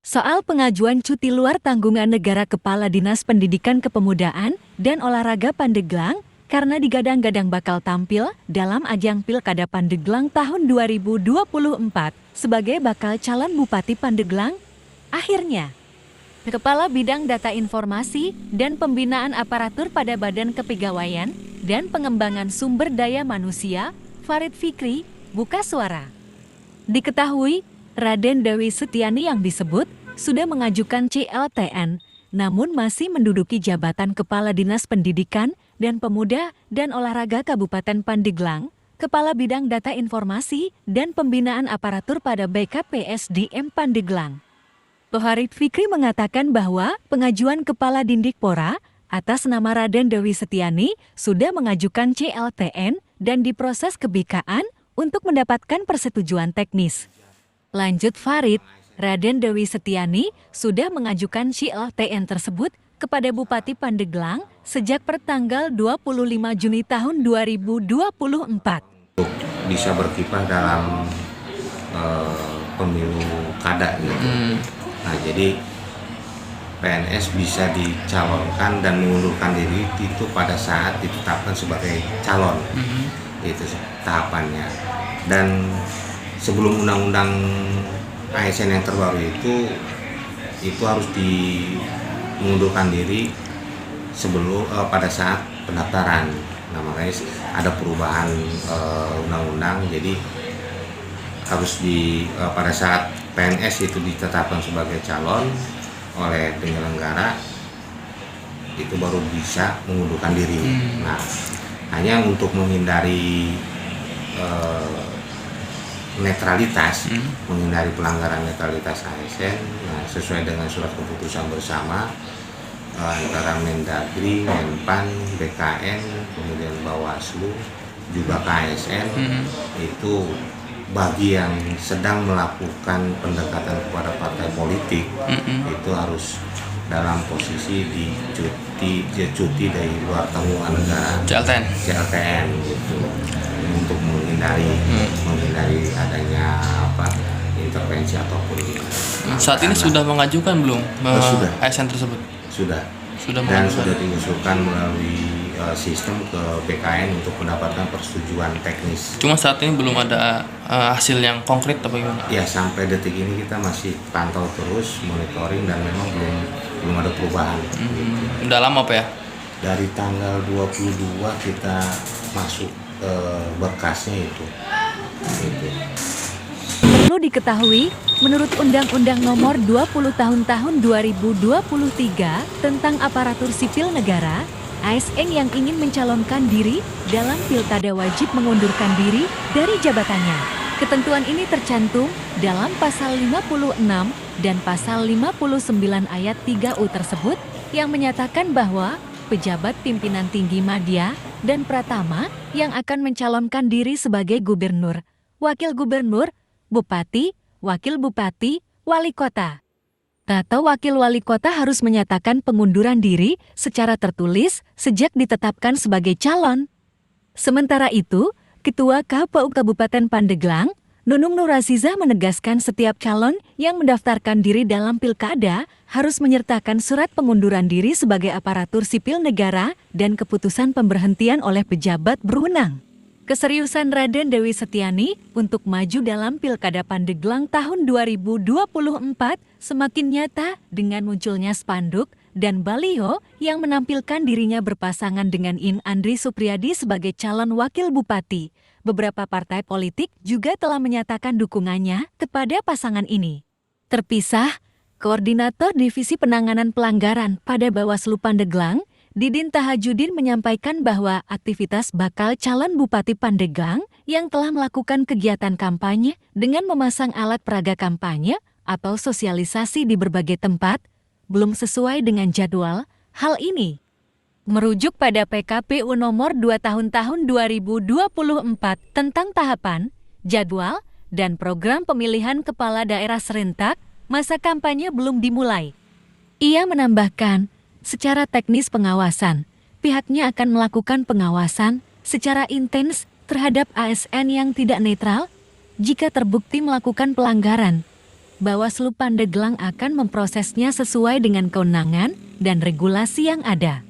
Soal pengajuan cuti luar tanggungan negara Kepala Dinas Pendidikan Kepemudaan dan Olahraga Pandeglang karena digadang-gadang bakal tampil dalam ajang Pilkada Pandeglang tahun 2024 sebagai bakal calon Bupati Pandeglang. Akhirnya, Kepala Bidang Data Informasi dan Pembinaan Aparatur pada Badan Kepegawaian dan Pengembangan Sumber Daya Manusia, Farid Fikri, buka suara. Diketahui, Raden Dewi Setiani yang disebut sudah mengajukan CLTN, namun masih menduduki jabatan Kepala Dinas Pendidikan dan Pemuda dan Olahraga Kabupaten Pandeglang, Kepala Bidang Data Informasi dan Pembinaan Aparatur pada BKPSDM Pandeglang. Farid Fikri mengatakan bahwa pengajuan Kepala Dindikpora atas nama Raden Dewi Setiani sudah mengajukan CLTN dan diproses kebikaan untuk mendapatkan persetujuan teknis. Lanjut Farid, Raden Dewi Setiani sudah mengajukan CLTN tersebut kepada Bupati Pandeglang sejak pertanggal 25 Juni tahun 2024. Untuk bisa berkiprah dalam pemilu kada gitu. Nah, jadi PNS bisa dicalonkan dan mengundurkan diri itu pada saat ditetapkan sebagai calon. Itu tahapannya. Dan sebelum undang-undang ASN yang terbaru itu harus mengundurkan diri sebelum pada saat pendaftaran. Nah, makanya ada perubahan undang-undang, jadi harus pada saat PNS itu ditetapkan sebagai calon oleh penyelenggara itu baru bisa mengundurkan diri. Nah, hanya untuk menghindari netralitas, menghindari pelanggaran netralitas ASN, nah, sesuai dengan surat keputusan bersama antara Mendagri, Menpan, BKN, kemudian Bawaslu, juga KSN, itu bagi yang sedang melakukan pendekatan kepada partai politik, itu harus dalam posisi cuti dari luar tanggungan negara, CLTN gitu, untuk menghindari adanya intervensi ataupun. Saat ini sudah mengajukan belum sudah. ASN tersebut? Sudah dan sudah diusulkan melalui sistem ke BKN untuk mendapatkan persetujuan teknis. Cuma saat ini belum ada hasil yang konkret atau bagaimana? Ya, sampai detik ini kita masih pantau terus, monitoring, dan memang belum ada perubahan. Udah lama Pak ya? Dari tanggal 22 kita masuk berkasnya itu. Perlu diketahui, menurut Undang-Undang Nomor 20 Tahun 2023 tentang Aparatur Sipil Negara, ASN yang ingin mencalonkan diri dalam pilkada wajib mengundurkan diri dari jabatannya. Ketentuan ini tercantum dalam Pasal 56 dan Pasal 59 ayat 3U tersebut yang menyatakan bahwa pejabat pimpinan tinggi madya dan pratama yang akan mencalonkan diri sebagai gubernur, wakil gubernur, bupati, wakil bupati, wali kota, atau wakil wali kota harus menyatakan pengunduran diri secara tertulis sejak ditetapkan sebagai calon. Sementara itu, Ketua KPU Kabupaten Pandeglang, Nunung Nuraziza menegaskan setiap calon yang mendaftarkan diri dalam pilkada harus menyertakan surat pengunduran diri sebagai aparatur sipil negara dan keputusan pemberhentian oleh pejabat berwenang. Keseriusan Raden Dewi Setiani untuk maju dalam Pilkada Pandeglang tahun 2024 semakin nyata dengan munculnya spanduk dan baliho yang menampilkan dirinya berpasangan dengan In Andri Supriyadi sebagai calon wakil bupati. Beberapa partai politik juga telah menyatakan dukungannya kepada pasangan ini. Terpisah, Koordinator Divisi Penanganan Pelanggaran pada Bawaslu Pandeglang, Didin Tahajudin menyampaikan bahwa aktivitas bakal calon Bupati Pandeglang yang telah melakukan kegiatan kampanye dengan memasang alat peraga kampanye atau sosialisasi di berbagai tempat belum sesuai dengan jadwal. Hal ini merujuk pada PKPU nomor 2 tahun 2024 tentang tahapan, jadwal, dan program pemilihan kepala daerah serentak, masa kampanye belum dimulai. Ia menambahkan, secara teknis pengawasan, pihaknya akan melakukan pengawasan secara intens terhadap ASN yang tidak netral jika terbukti melakukan pelanggaran. Bawaslu Pandeglang akan memprosesnya sesuai dengan kewenangan dan regulasi yang ada.